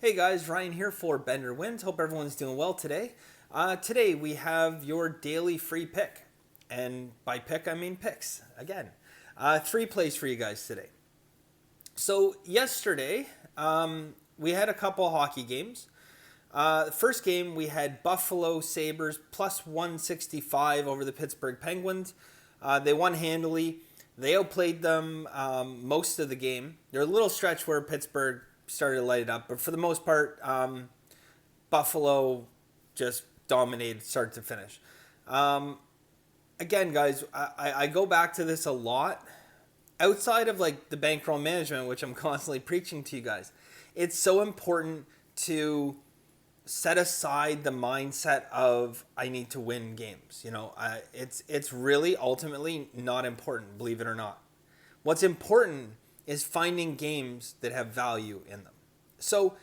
Hey guys, Ryan here for Bender Wins. Hope everyone's doing well today. Today we have your daily free pick. And by pick, I mean picks. Again, three plays for you guys today. So, yesterday, we had a couple hockey games. The first game, we had Buffalo Sabres plus 165 over the Pittsburgh Penguins. They won handily. They outplayed them most of the game. There's a little stretch where Pittsburgh started to light it up, but for the most part, Buffalo just dominated start to finish. Again, guys, I go back to this a lot. Outside of like the bankroll management, which I'm constantly preaching to you guys, it's so important to set aside the mindset of I need to win games. It's really ultimately not important, believe it or not. What's important is finding games that have value in them. So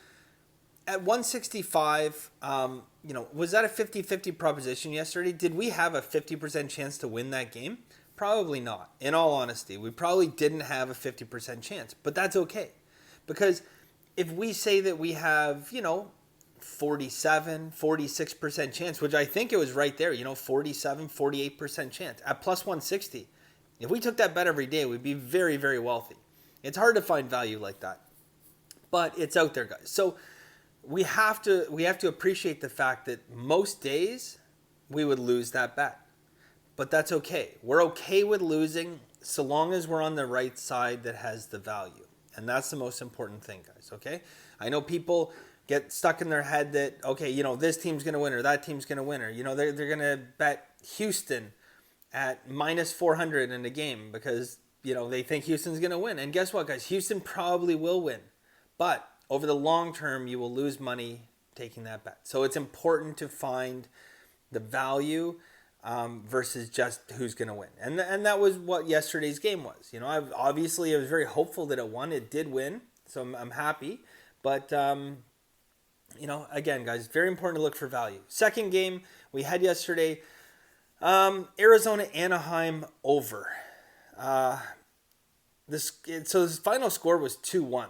at 165, was that a 50-50 proposition yesterday? Did we have a 50% chance to win that game? Probably not. In all honesty, we probably didn't have a 50% chance, but that's okay. Because if we say that we have, 47, 46% chance, which I think it was right there, 47, 48% chance at plus 160. If we took that bet every day, we'd be very, very wealthy. It's hard to find value like that, but it's out there, guys. So we have to appreciate the fact that most days we would lose that bet, but that's okay. We're okay with losing so long as we're on the right side that has the value, and that's the most important thing, guys. Okay, I know people get stuck in their head that this team's gonna win or that team's gonna win, or they're gonna bet Houston at minus 400 in a game because they think Houston's going to win. And guess what, guys? Houston probably will win. But over the long term, you will lose money taking that bet. So it's important to find the value versus just who's going to win. And that was what yesterday's game was. I was very hopeful that it won. It did win. So I'm happy. But, again, guys, very important to look for value. Second game we had yesterday, Arizona Anaheim over. So this final score was 2-1.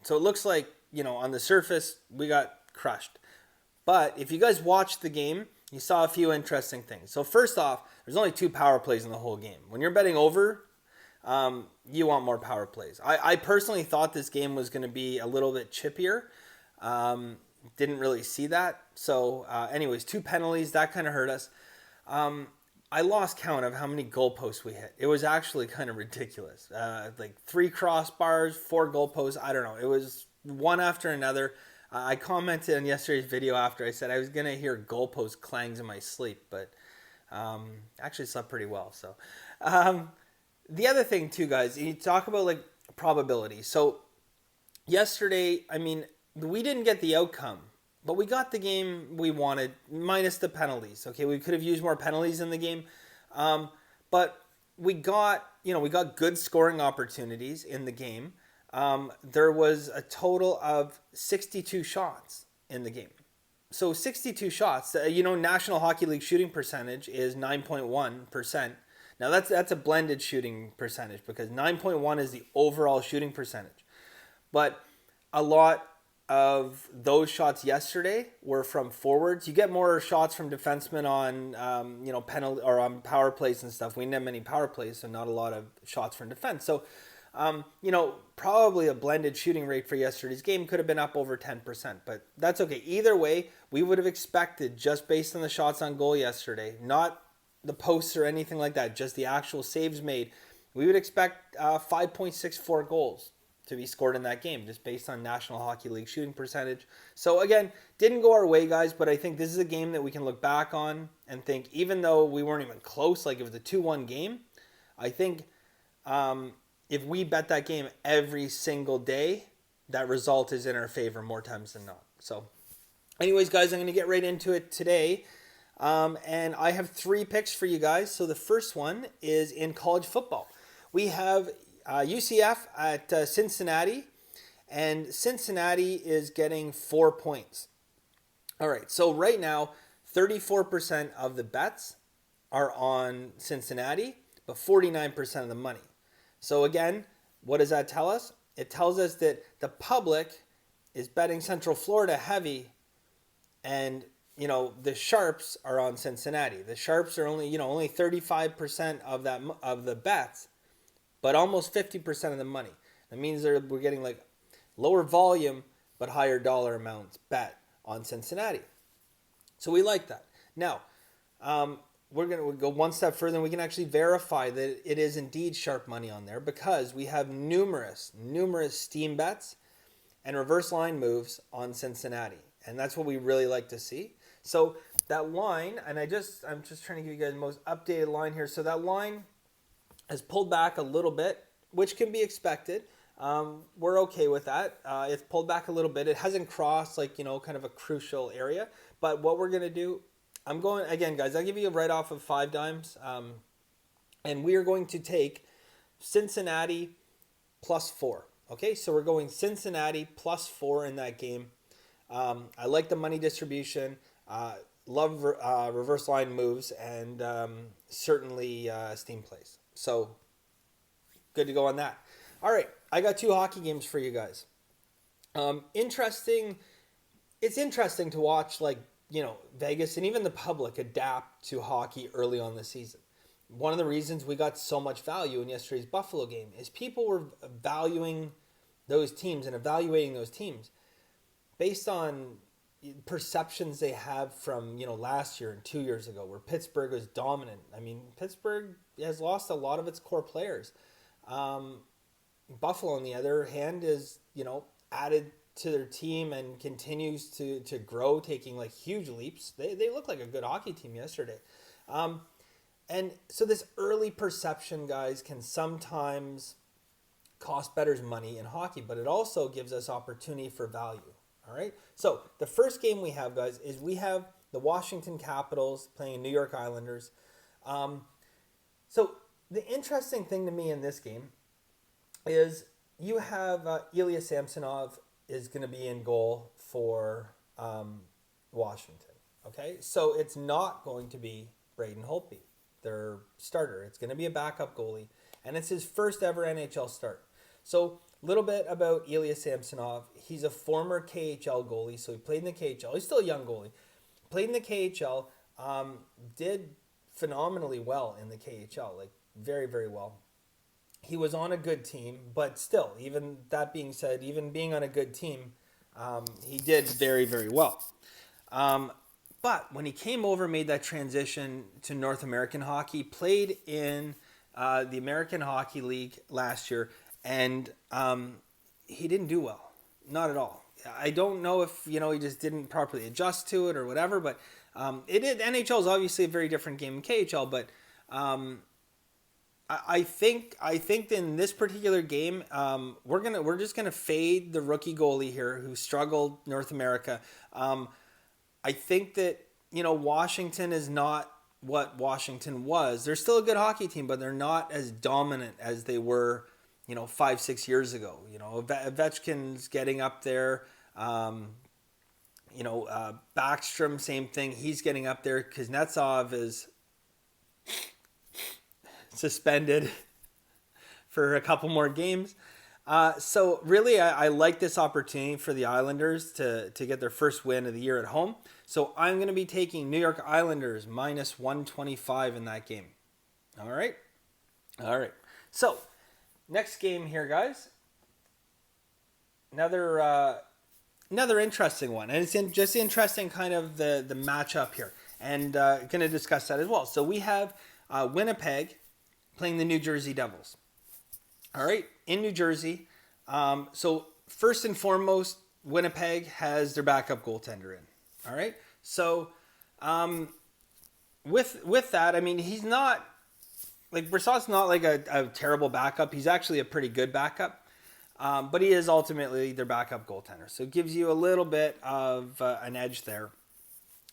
So it looks like, on the surface, we got crushed. But if you guys watched the game, you saw a few interesting things. So first off, there's only 2 power plays in the whole game. When you're betting over, you want more power plays. I personally thought this game was going to be a little bit chippier. Didn't really see that. So anyways, 2 penalties, that kind of hurt us. I lost count of how many goalposts we hit. It was actually kind of ridiculous. Like 3 crossbars, 4 goalposts. I don't know. It was one after another. I commented in yesterday's video after I said I was going to hear goalpost clangs in my sleep, but actually slept pretty well. So the other thing too, guys, you talk about like probability. So yesterday, we didn't get the outcome. But we got the game we wanted, minus the penalties. Okay, we could have used more penalties in the game, but we got good scoring opportunities in the game. There was a total of 62 shots in the game. So 62 shots. National Hockey League shooting percentage is 9.1%. Now that's a blended shooting percentage because 9.1 is the overall shooting percentage, but a lot of those shots yesterday were from forwards. You get more shots from defensemen on penalty or on power plays and stuff. We didn't have many power plays, so not a lot of shots from defense. So probably a blended shooting rate for yesterday's game could have been up over 10%, but that's okay. Either way, we would have expected, just based on the shots on goal yesterday, not the posts or anything like that, just the actual saves made, we would expect 5.64 goals to be scored in that game, just based on National Hockey League shooting percentage. So again, didn't go our way, guys, but I think this is a game that we can look back on and think, even though we weren't even close, like it was a 2-1 game, I think if we bet that game every single day, that result is in our favor more times than not. So anyways, guys, I'm going to get right into it today. And I have 3 picks for you guys. So the first one is in college football. We have UCF at Cincinnati, and Cincinnati is getting 4 points. All right, so right now, 34% of the bets are on Cincinnati, but 49% of the money. So again, what does that tell us? It tells us that the public is betting Central Florida heavy, and the sharps are on Cincinnati. The sharps are only 35% of the bets, but almost 50% of the money. That means we're getting like lower volume but higher dollar amounts bet on Cincinnati. So we like that. Now, we're going to go one step further, and we can actually verify that it is indeed sharp money on there, because we have numerous steam bets and reverse line moves on Cincinnati. And that's what we really like to see. So that line, and I'm just trying to give you guys the most updated line here. So that line has pulled back a little bit, which can be expected. We're okay with that. It's pulled back a little bit. It hasn't crossed kind of a crucial area. But what we're going to do, I'm going, again, guys, I'll give you a write-off of 5 dimes. And we are going to take Cincinnati +4. Okay, so we're going Cincinnati +4 in that game. I like the money distribution. Love reverse line moves, and certainly steam plays. So good to go on that. All right, I got 2 hockey games for you guys. It's interesting to watch Vegas and even the public adapt to hockey early on the season. One of the reasons we got so much value in yesterday's Buffalo game is people were valuing those teams and evaluating those teams based on perceptions they have from last year and 2 years ago, where Pittsburgh was dominant. I mean, Pittsburgh has lost a lot of its core players. Buffalo, on the other hand, is added to their team and continues to grow, taking huge leaps. They look like a good hockey team yesterday. And so this early perception, guys, can sometimes cost bettors money in hockey, but it also gives us opportunity for value. All right. So the first game we have, guys, is we have the Washington Capitals playing New York Islanders. So the interesting thing to me in this game is you have Ilya Samsonov is going to be in goal for Washington. Okay. So it's not going to be Braden Holtby, their starter. It's going to be a backup goalie, and it's his first ever NHL start. So a little bit about Ilya Samsonov. He's a former KHL goalie, so he played in the KHL. He's still a young goalie. Played in the KHL, did phenomenally well in the KHL, very, very well. He was on a good team, but still, even that being said, even being on a good team, he did very, very well. But when he came over, made that transition to North American hockey, played in the American Hockey League last year, and he didn't do well. Not at all. I don't know if he just didn't properly adjust to it or whatever, but NHL is obviously a very different game than KHL, but I think in this particular game, we're just gonna fade the rookie goalie here who struggled North America. I think that Washington is not what Washington was. They're still a good hockey team, but they're not as dominant as they were 5-6 years ago. Ovechkin's getting up there. Backstrom, same thing. He's getting up there. Kuznetsov is suspended for a couple more games. So really, I like this opportunity for the Islanders to get their first win of the year at home. So I'm going to be taking New York Islanders -125 in that game. All right. So next game here, guys. Another interesting one, and it's just interesting kind of the matchup here, and going to discuss that as well. So we have Winnipeg playing the New Jersey Devils. All right, in New Jersey. So first and foremost, Winnipeg has their backup goaltender in. All right, so with that, I mean, he's not Brassett's not a terrible backup. He's actually a pretty good backup, but he is ultimately their backup goaltender. So it gives you a little bit of an edge there.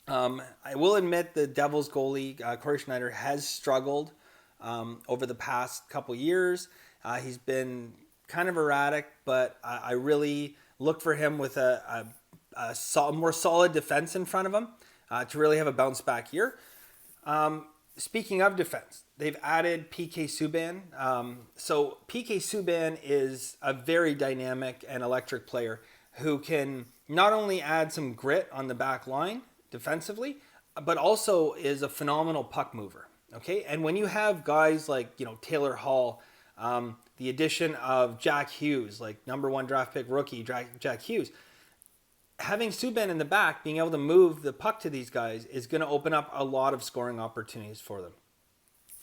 I will admit the Devils goalie, Corey Schneider, has struggled over the past couple years. He's been kind of erratic, but I really look for him with a more solid defense in front of him to really have a bounce back year. Speaking of defense, they've added PK Subban. So PK Subban is a very dynamic and electric player. who can not only add some grit on the back line defensively, but also is a phenomenal puck mover. Okay, and when you have guys like Taylor Hall, the addition of Jack Hughes, like number 1 draft pick rookie Jack Hughes, having Subban in the back, being able to move the puck to these guys is going to open up a lot of scoring opportunities for them.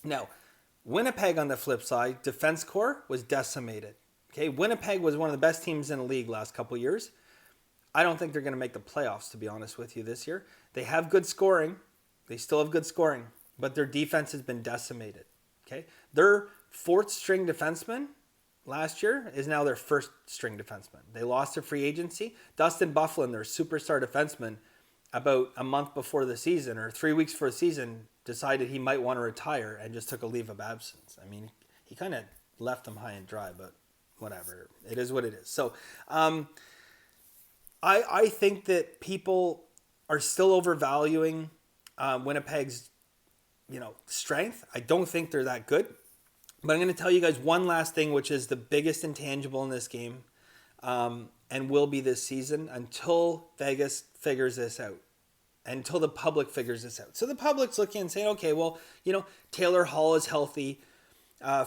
Now, Winnipeg on the flip side, defense core was decimated. Okay, Winnipeg was one of the best teams in the league last couple years. I don't think they're going to make the playoffs, to be honest with you, this year. They have good scoring. They still have good scoring, but their defense has been decimated. Okay, their 4th string defenseman last year is now their 1st string defenseman. They lost to free agency. Dustin Byfuglien, their superstar defenseman, about a month before the season or 3 weeks before the season, decided he might want to retire and just took a leave of absence. I mean, he kind of left them high and dry, but whatever. It is what it is. So I think that people are still overvaluing Winnipeg's strength. I don't think they're that good. But I'm going to tell you guys one last thing, which is the biggest intangible in this game and will be this season until Vegas figures this out, until the public figures this out. So the public's looking and saying, okay, well, Taylor Hall is healthy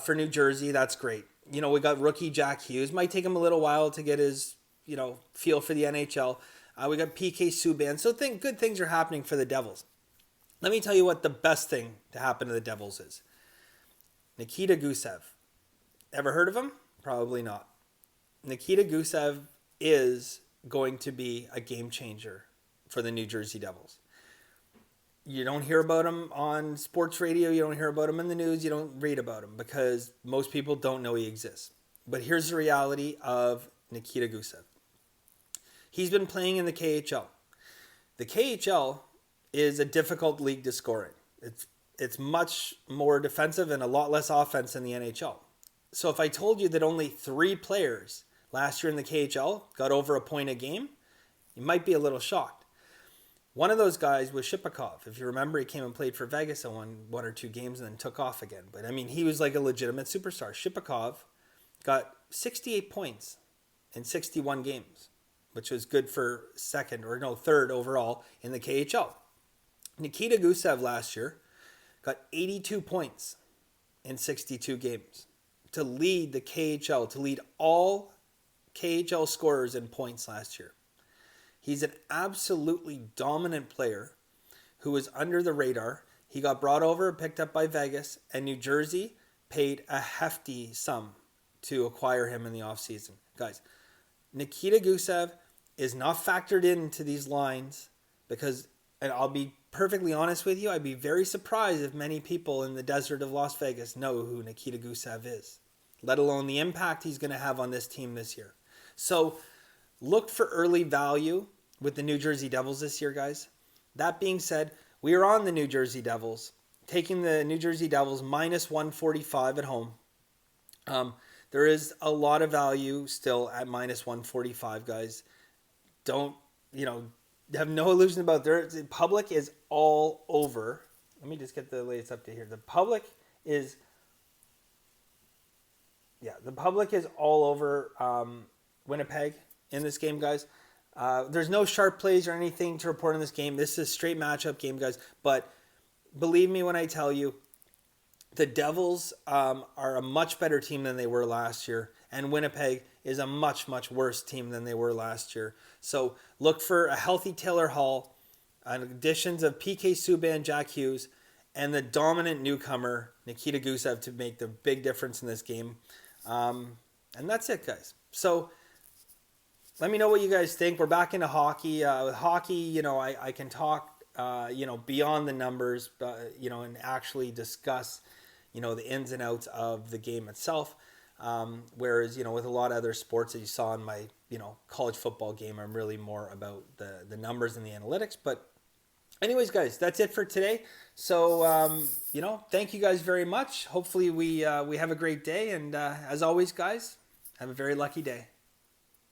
for New Jersey. That's great. We got rookie Jack Hughes. Might take him a little while to get his, feel for the NHL. We got PK Subban. So good things are happening for the Devils. Let me tell you what the best thing to happen to the Devils is. Nikita Gusev. Ever heard of him? Probably not. Nikita Gusev is going to be a game changer for the New Jersey Devils. You don't hear about him on sports radio. You don't hear about him in the news. You don't read about him because most people don't know he exists. But here's the reality of Nikita Gusev. He's been playing in the KHL. The KHL is a difficult league to score in. It's much more defensive and a lot less offense than the NHL. So if I told you that only 3 players last year in the KHL got over a point a game, you might be a little shocked. One of those guys was Shipachyov. If you remember, he came and played for Vegas and won 1 or 2 games and then took off again. But I mean, he was like a legitimate superstar. Shipachyov got 68 points in 61 games, which was good for third overall in the KHL. Nikita Gusev last year got 82 points in 62 games to lead the KHL, to lead all KHL scorers in points last year. He's an absolutely dominant player who was under the radar. He got brought over, picked up by Vegas, and New Jersey paid a hefty sum to acquire him in the offseason. Guys, Nikita Gusev is not factored into these lines because, and I'll be perfectly honest with you, I'd be very surprised if many people in the desert of Las Vegas know who Nikita Gusev is, let alone the impact he's going to have on this team this year. So look for early value with the New Jersey Devils this year, guys. That being said, we are on the New Jersey Devils, taking the New Jersey Devils minus 145 at home. There is a lot of value still at minus 145, guys. Don't, have no illusion about it. The public is all over. Let me just get the latest update here. The public is all over Winnipeg in this game, guys. There's no sharp plays or anything to report in this game. This is a straight matchup game, guys. But believe me when I tell you, the Devils are a much better team than they were last year. And Winnipeg is a much, much worse team than they were last year. So look for a healthy Taylor Hall, additions of PK Subban, Jack Hughes, and the dominant newcomer, Nikita Gusev, to make the big difference in this game. And that's it, guys. So let me know what you guys think. We're back into hockey. With hockey, I can talk, beyond the numbers, and actually discuss, the ins and outs of the game itself. Whereas, with a lot of other sports that you saw in my, college football game, I'm really more about the numbers and the analytics. But anyways, guys, that's it for today. So, thank you guys very much. Hopefully we have a great day. And as always, guys, have a very lucky day.